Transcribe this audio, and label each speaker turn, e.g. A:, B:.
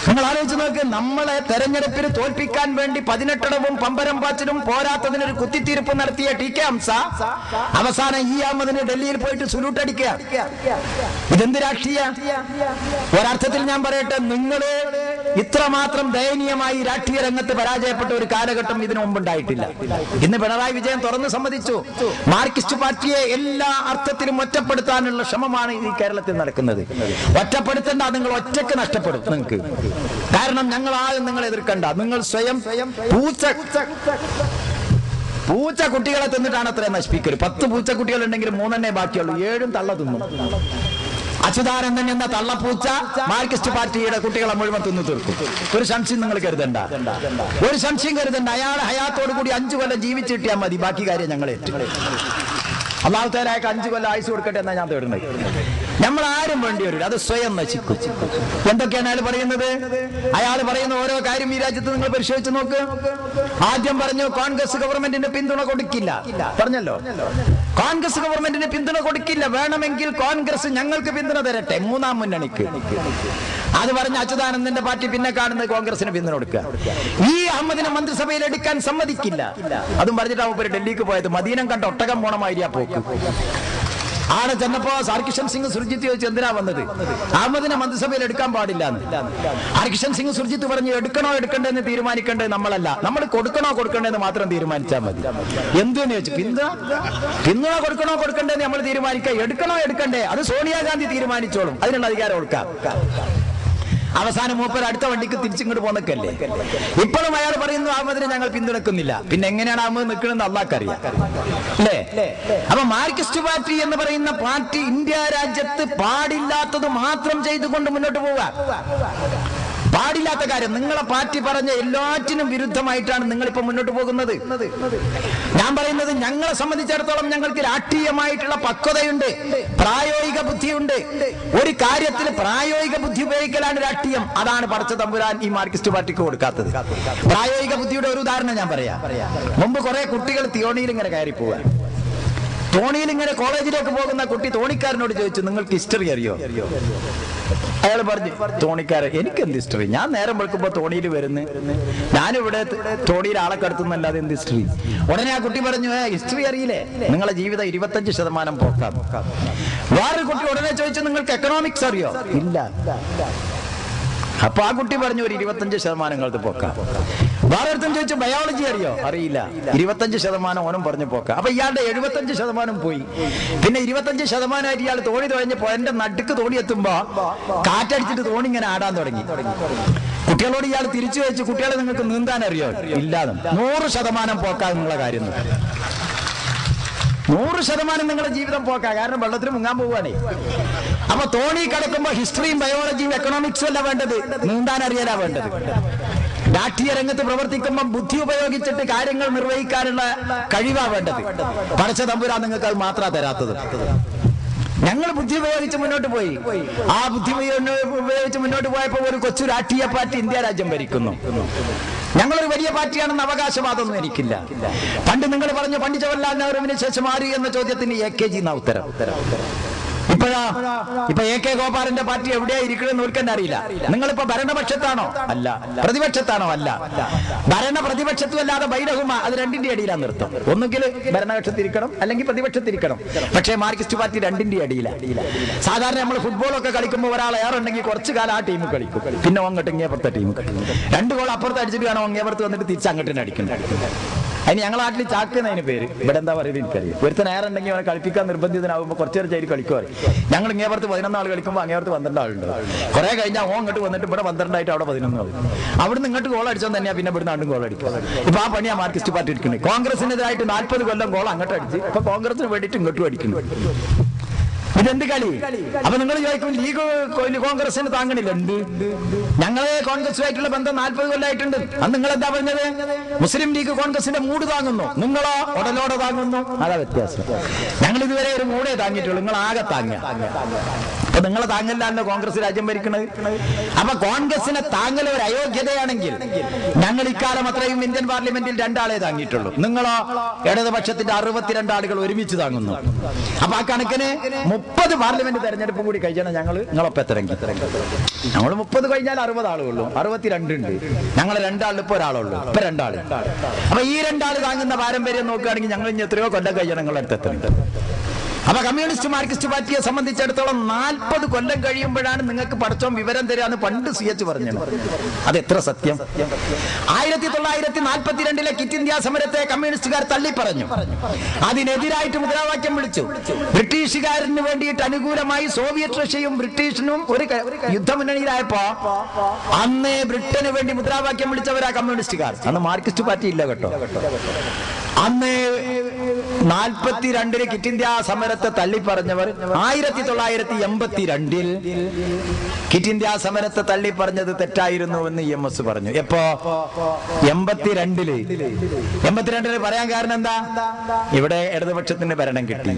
A: നിങ്ങൾ ആലോചിച്ച് നോക്ക്, നമ്മളെ തെരഞ്ഞെടുപ്പിൽ തോൽപ്പിക്കാൻ വേണ്ടി 18 പമ്പരം പാച്ചിലും പോരാത്തതിനൊരു കുത്തിത്തീർപ്പ് നടത്തിയ ടി.കെ. ഹംസ അവസാനം ഈ അഹമ്മദിന് ഡൽഹിയിൽ പോയിട്ട് സുലൂട്ട് അടിക്കുക. ഇതെന്ത് രാഷ്ട്രീയ? ഒരർത്ഥത്തിൽ ഞാൻ പറയട്ടെ, നിങ്ങള് ഇത്രമാത്രം ദയനീയമായി രാഷ്ട്രീയ രംഗത്ത് പരാജയപ്പെട്ട ഒരു കാലഘട്ടം ഇതിനു മുമ്പുണ്ടായിട്ടില്ല. ഇന്ന് പിണറായി വിജയൻ തുറന്നു സമ്മതിച്ചു, മാർക്സിസ്റ്റ് പാർട്ടിയെ എല്ലാ അർത്ഥത്തിലും ഒറ്റപ്പെടുത്താനുള്ള ശ്രമമാണ് ഈ കേരളത്തിൽ നടക്കുന്നത്. ഒറ്റപ്പെടുത്തേണ്ട, നിങ്ങൾ ഒറ്റക്ക് നഷ്ടപ്പെടും നിങ്ങൾക്ക്. കാരണം ഞങ്ങൾ ആരും നിങ്ങളെ എതിർക്കണ്ട. നിങ്ങൾ സ്വയം പൂച്ച കുട്ടികളെ തിന്നിട്ടാണ് അത്രയും നശിപ്പിക്കൽ. 10 പൂച്ചക്കുട്ടികൾ ഉണ്ടെങ്കിൽ 3 ബാക്കിയുള്ളൂ, 7 തള്ള തിന്നും. അച്യുതാനന്ദൻ എന്ന തള്ളപ്പൂച്ച മാർക്സിസ്റ്റ് പാർട്ടിയുടെ കുട്ടികളെ മുഴുവൻ തിന്നു തീർക്കും. ഒരു സംശയം നിങ്ങൾ കരുതണ്ട, ഒരു സംശയം കരുതണ്ട. അയാൾ ഹയാത്തോടു കൂടി 5 കൊല്ലം ജീവിച്ചിട്ടിയാൽ മതി, ബാക്കി കാര്യം ഞങ്ങൾ ഏറ്റു. അല്ലാഹു തആല 5 കൊല്ലം ആയുസ് കൊടുക്കട്ടെ എന്നാ ഞാൻ തേടുന്നത്. നമ്മൾ ആരും വേണ്ടി വരില്ല, അത് സ്വയം നശിക്കും. എന്തൊക്കെയാണ് അയാൾ പറയുന്നത്? അയാൾ പറയുന്ന ഓരോ കാര്യം ഈ രാജ്യത്ത് നിങ്ങൾ പരിശോധിച്ച് നോക്ക്. ആദ്യം പറഞ്ഞു കോൺഗ്രസ് ഗവൺമെന്റിന് പിന്തുണ കൊടുക്കില്ല, പറഞ്ഞല്ലോ. കോൺഗ്രസ് ഗവൺമെന്റിന് പിന്തുണ കൊടുക്കില്ല, വേണമെങ്കിൽ കോൺഗ്രസ് ഞങ്ങൾക്ക് പിന്തുണ തരട്ടെ, 3ാം മുന്നണിക്ക്. അത് പറഞ്ഞ അച്യുതാനന്ദന്റെ പാർട്ടി പിന്നെ കാണുന്നത് കോൺഗ്രസിന് പിന്തുണ കൊടുക്കുക. ഈ അഹമ്മദിനെ മന്ത്രിസഭയിൽ എടുക്കാൻ സമ്മതിക്കില്ല. അതും പറഞ്ഞിട്ടാവും ഇവർ ഡൽഹിക്ക് പോയത്. മദീനം കണ്ട ഒട്ടകം പോണമായിരിയാ പോക്ക്. ആണ് ചെന്നപ്പോ ഹർകിഷൻ സിംഗ് സുർജിത്ത് ചോദിച്ചു, എന്തിനാ വന്നത്? അഹമ്മദിനെ മന്ത്രിസഭയിൽ എടുക്കാൻ പാടില്ല എന്ന്. ഹർകിഷൻ സിംഗ് സുർജിത്ത് പറഞ്ഞു, എടുക്കണോ എടുക്കണ്ടെന്ന് തീരുമാനിക്കേണ്ടത് നമ്മളല്ല, നമ്മൾ കൊടുക്കണോ കൊടുക്കണ്ടെന്ന് മാത്രം തീരുമാനിച്ചാൽ മതി. എന്തെന്ന് ചോദിച്ചു, പിന്തുണ കൊടുക്കണോ കൊടുക്കണ്ടെന്ന് നമ്മൾ തീരുമാനിക്കുക, എടുക്കണോ എടുക്കണ്ടേ അത് സോണിയാഗാന്ധി തീരുമാനിച്ചോളും, അതിനുള്ള അധികാരം കൊടുക്കാം. അവസാനം മൂപ്പർ അടുത്ത വണ്ടിക്ക് തിരിച്ചിങ്ങോട്ട് പോന്നൊക്കെയല്ലേ. ഇപ്പോഴും അയാൾ പറയുന്നു അഹമ്മദിനെ ഞങ്ങൾ പിന്തുണക്കുന്നില്ല. പിന്നെ എങ്ങനെയാണ് അഹമ്മദ് നിൽക്കണമെന്ന് അള്ളാഹ്ക്കറിയാം, അല്ലേ? അപ്പൊ മാർക്സിസ്റ്റ് പാർട്ടി എന്ന് പറയുന്ന പാർട്ടി ഇന്ത്യ രാജ്യത്ത് പാടില്ലാത്തത് മാത്രം ചെയ്തുകൊണ്ട് മുന്നോട്ട് പോവുക. പാടില്ലാത്ത കാര്യം നിങ്ങളെ പാർട്ടി പറഞ്ഞ എല്ലാറ്റിനും വിരുദ്ധമായിട്ടാണ് നിങ്ങളിപ്പോ മുന്നോട്ട് പോകുന്നത്. ഞാൻ പറയുന്നത്, ഞങ്ങളെ സംബന്ധിച്ചിടത്തോളം ഞങ്ങൾക്ക് രാഷ്ട്രീയമായിട്ടുള്ള പക്വതയുണ്ട്, പ്രായോഗിക ബുദ്ധിയുണ്ട്. ഒരു കാര്യത്തിൽ പ്രായോഗിക ബുദ്ധി ഉപയോഗിക്കലാണ് രാഷ്ട്രീയം. അതാണ് പടച്ച തമ്പുരാൻ ഈ മാർക്സിസ്റ്റ് പാർട്ടിക്ക് കൊടുക്കാത്തത്. പ്രായോഗിക ബുദ്ധിയുടെ ഒരു ഉദാഹരണം ഞാൻ പറയാം. മുമ്പ് കുറെ കുട്ടികൾ തോണിയിൽ ഇങ്ങനെ കയറി പോവാ. തോണിയിൽ ഇങ്ങനെ കോളേജിലേക്ക് പോകുന്ന കുട്ടി തോണിക്കാരനോട് ചോദിച്ചു, നിങ്ങൾക്ക് ഹിസ്റ്ററി അറിയോ? അയാൾ പറഞ്ഞു, തോണിക്കാരൻ എനിക്ക് എന്ത് ഹിസ്റ്ററി, ഞാൻ നേരം വെളുക്കുമ്പോ തോണിയിൽ വരുന്നു, ഞാനിവിടെ തോണിയിൽ ആളെ കടത്തുന്നല്ലാതെ എന്ത് ഹിസ്റ്ററി. ഉടനെ ആ കുട്ടി പറഞ്ഞു, ഹിസ്റ്ററി അറിയില്ലേ, നിങ്ങളെ ജീവിതം 25% പോക്കാം. വേറൊരു കുട്ടി ഉടനെ ചോദിച്ചു, നിങ്ങൾക്ക് എക്കണോമിക്സ് അറിയോ? ഇല്ല. അപ്പൊ ആ കുട്ടി പറഞ്ഞു, ഒരു 25% പോക്കാം. വേറൊരുത്തൻ ചോദിച്ചു, ബയോളജി അറിയോ? അറിയില്ല. 25% ഓനും പറഞ്ഞു പോക്കാം. അപ്പൊ ഇയാളുടെ 75% പോയി. പിന്നെ 25% ഇയാൾ തോണി തുഴഞ്ഞപ്പോ എന്റെ നടുക്ക് തോണി എത്തുമ്പോ കാറ്റടിച്ചിട്ട് തോണി ഇങ്ങനെ ആടാൻ തുടങ്ങി. കുട്ടികളോട് ഇയാൾ തിരിച്ചു വെച്ചു, കുട്ടികളെ നിങ്ങൾക്ക് നീന്താൻ അറിയോ? ഇല്ലാതെ. 100% പോക്കാം നിങ്ങളെ കാര്യം. 100% നിങ്ങളുടെ ജീവിതം പോക്കാം, കാരണം വെള്ളത്തിന് മുങ്ങാൻ പോവുകയാണേ. അപ്പൊ തോണി കിടക്കുമ്പോ ഹിസ്റ്ററിയും ബയോളജിയും എക്കണോമിക്സും അല്ല വേണ്ടത്, നീന്താൻ അറിയാനാ വേണ്ടത്. രാഷ്ട്രീയ രംഗത്ത് പ്രവർത്തിക്കുമ്പോൾ ബുദ്ധി ഉപയോഗിച്ചിട്ട് കാര്യങ്ങൾ നിർവഹിക്കാനുള്ള കഴിവാ വേണ്ടത്. പടച്ച തമ്പുരാൻ നിങ്ങൾക്ക് അത് മാത്രമാണ് തരാത്തത്. ഞങ്ങൾ ബുദ്ധി ഉപയോഗിച്ച് മുന്നോട്ട് പോയി. ആ ബുദ്ധി ഉപയോഗിച്ച് മുന്നോട്ട് പോയപ്പോൾ ഒരു കൊച്ചു രാഷ്ട്രീയ പാർട്ടി ഇന്ത്യ രാജ്യം ഭരിക്കുന്നു. ഞങ്ങളൊരു വലിയ പാർട്ടിയാണെന്ന് അവകാശവാദമൊന്നും എനിക്കില്ല. പണ്ട് നിങ്ങൾ പറഞ്ഞു പണ്ഡിറ്റ് ജവഹർലാൽ നെഹ്റുവിന് ശേഷം ആര് എന്ന ചോദ്യത്തിന് AKG എന്ന ഉത്തരം. ഇപ്പൊ AK ഗോപാലന്റെ പാർട്ടി എവിടെയാ ഇരിക്കണമെന്ന് ഓർക്കാൻ അറിയില്ല. നിങ്ങളിപ്പോ ഭരണപക്ഷത്താണോ? അല്ല. പ്രതിപക്ഷത്താണോ? അല്ല. ഭരണ പ്രതിപക്ഷത്തും അല്ലാതെ ബൈരഹുമ, അത് രണ്ടിന്റെ അടിയിലാണ് നിർത്തം. ഒന്നുകിൽ ഭരണപക്ഷത്തിരിക്കണം അല്ലെങ്കിൽ പ്രതിപക്ഷത്തിരിക്കണം. പക്ഷേ മാർക്സിസ്റ്റ് പാർട്ടി രണ്ടിന്റെ അടിയില. സാധാരണ നമ്മൾ ഫുട്ബോളൊക്കെ കളിക്കുമ്പോൾ ഒരാൾ ഏറുണ്ടെങ്കിൽ കുറച്ചു കാലം ആ ടീം കളിക്കും, പിന്നെ അങ്ങോട്ട് ഇങ്ങേപ്പുറത്തെ ടീം 2 ഗോൾ അപ്പുറത്ത് അടിച്ചിട്ട് കാണോ അങ്ങേപ്പുറത്ത് വന്നിട്ട് തിരിച്ച് അങ്ങോട്ട് അടിക്കുന്നത്. അതിന് ഞങ്ങൾ നാട്ടിൽ ചാക്കുന്നതിന് പേര്. ഇവിടെ എന്താ പറയുന്നത് എനിക്കറിയാം. ഒരുത്തൻ ഏറുണ്ടെങ്കിൽ അവനെ കളിപ്പിക്കാൻ നിർബന്ധിതനാകുമ്പോൾ കുറച്ചു നേരം ചേരി കളിക്കുവാറ്. ഞങ്ങൾ ഇങ്ങേപ്പുറത്ത് 11 ആൾ കളിക്കുമ്പോൾ അങ്ങേപ്പുറത്ത് 12 ആളുണ്ട്. കുറെ കഴിഞ്ഞാൽ അങ്ങോട്ട് വന്നിട്ട് ഇവിടെ 12 ആയിട്ട് അവിടെ 11 ആളും. അവിടുന്ന് ഇങ്ങോട്ട് ഗോൾ അടിച്ചാൽ തന്നെയാ പിന്നെ ഇവിടുന്ന് ആണ്ടും ഗോൾ അടിക്കും. ഇപ്പൊ ആ പണിയാ മാർക്സിസ്റ്റ് പാർട്ടി ഇരിക്കുന്നത്. കോൺഗ്രസിനെതിരായിട്ട് 40 കൊല്ലം ഗോൾ അങ്ങോട്ട് അടിച്ച് ഇപ്പൊ കോൺഗ്രസിന് വേണ്ടിയിട്ട് ഇങ്ങോട്ടും അടിക്കുന്നു. ഇതെന്ത് കളി? അപ്പൊ നിങ്ങൾ ചോദിക്കും, ലീഗ് കോൺഗ്രസിന് താങ്ങണില്ല. ഉണ്ട്. ഞങ്ങളെ കോൺഗ്രസുമായിട്ടുള്ള ബന്ധം 40 കൊല്ലമായിട്ടുണ്ട്. അന്ന് നിങ്ങൾ എന്താ പറഞ്ഞത്? മുസ്ലിം ലീഗ് കോൺഗ്രസിന്റെ മൂട് താങ്ങുന്നു, നിങ്ങളോ ഉടലോടെ താങ്ങുന്നു. അതാ വ്യത്യാസം. ഞങ്ങൾ ഇതുവരെ ഒരു മൂടേ താങ്ങിയിട്ടുള്ളൂ, നിങ്ങൾ ആകെ താങ്ങ. അപ്പൊ നിങ്ങളെ താങ്ങലിലാണല്ലോ കോൺഗ്രസ് രാജ്യം ഭരിക്കുന്നത്. അപ്പൊ കോൺഗ്രസിനെ താങ്ങൽ ഒരു അയോഗ്യതയാണെങ്കിൽ ഞങ്ങൾ ഇക്കാലം അത്രയും ഇന്ത്യൻ പാർലമെന്റിൽ 2 ആളെ താങ്ങിയിട്ടുള്ളൂ. നിങ്ങളോ ഇടതുപക്ഷത്തിന്റെ 62 ആളുകൾ ഒരുമിച്ച് താങ്ങുന്നു. അപ്പൊ ആ കണക്കിന് 30 പാർലമെന്റ് തെരഞ്ഞെടുപ്പ് കൂടി കഴിയണം നിങ്ങളൊപ്പം എത്രയെങ്കിൽ. ഞങ്ങൾ 30 കഴിഞ്ഞാൽ 60 ആളുള്ളൂ. 62 ഉണ്ട്. ഞങ്ങൾ 2 ആളിൽ ഇപ്പൊ ഒരാളുള്ളൂ. ഇപ്പൊ 2 ആള്. അപ്പൊ ഈ 2 ആള് താങ്ങുന്ന പാരമ്പര്യം നോക്കുകയാണെങ്കിൽ ഞങ്ങൾ ഇനി എത്രയോ കൊല്ലം കഴിയണം നിങ്ങളുടെ അടുത്ത് എത്തുന്നുണ്ട്. അപ്പൊ കമ്മ്യൂണിസ്റ്റ് മാർക്സിസ്റ്റ് പാർട്ടിയെ സംബന്ധിച്ചിടത്തോളം 40 കൊല്ലം കഴിയുമ്പോഴാണ് നിങ്ങൾക്ക് പഠിച്ചോം വിവരം തരാന്ന് പണ്ട് CH പറഞ്ഞു. അത് എത്ര സത്യം. 1942 ക്വിറ്റ് ഇന്ത്യ സമരത്തെ കമ്മ്യൂണിസ്റ്റുകാർ തള്ളിപ്പറഞ്ഞു. അതിനെതിരായിട്ട് മുദ്രാവാക്യം വിളിച്ചു. ബ്രിട്ടീഷുകാരന് വേണ്ടിയിട്ട് അനുകൂലമായി സോവിയറ്റ് റഷ്യയും ബ്രിട്ടീഷിനും ഒരു യുദ്ധമുന്നണിയിലായപ്പോ അന്ന് ബ്രിട്ടന് വേണ്ടി മുദ്രാവാക്യം വിളിച്ചവരാ കമ്മ്യൂണിസ്റ്റുകാർ. അന്ന് മാർക്സിസ്റ്റ് പാർട്ടി ഇല്ല കേട്ടോ. അന്ന് 42 ക്വിറ്റ് ഇന്ത്യ സമരത്തെ തള്ളിപ്പറഞ്ഞവർ 1982 ക്വിറ്റ് ഇന്ത്യ സമരത്തെ തള്ളിപ്പറഞ്ഞത് തെറ്റായിരുന്നുവെന്ന് EMS പറഞ്ഞു. എപ്പോ? 82 പറയാൻ കാരണം എന്താ? ഇവിടെ ഇടതുപക്ഷത്തിന് ഭരണം കിട്ടി.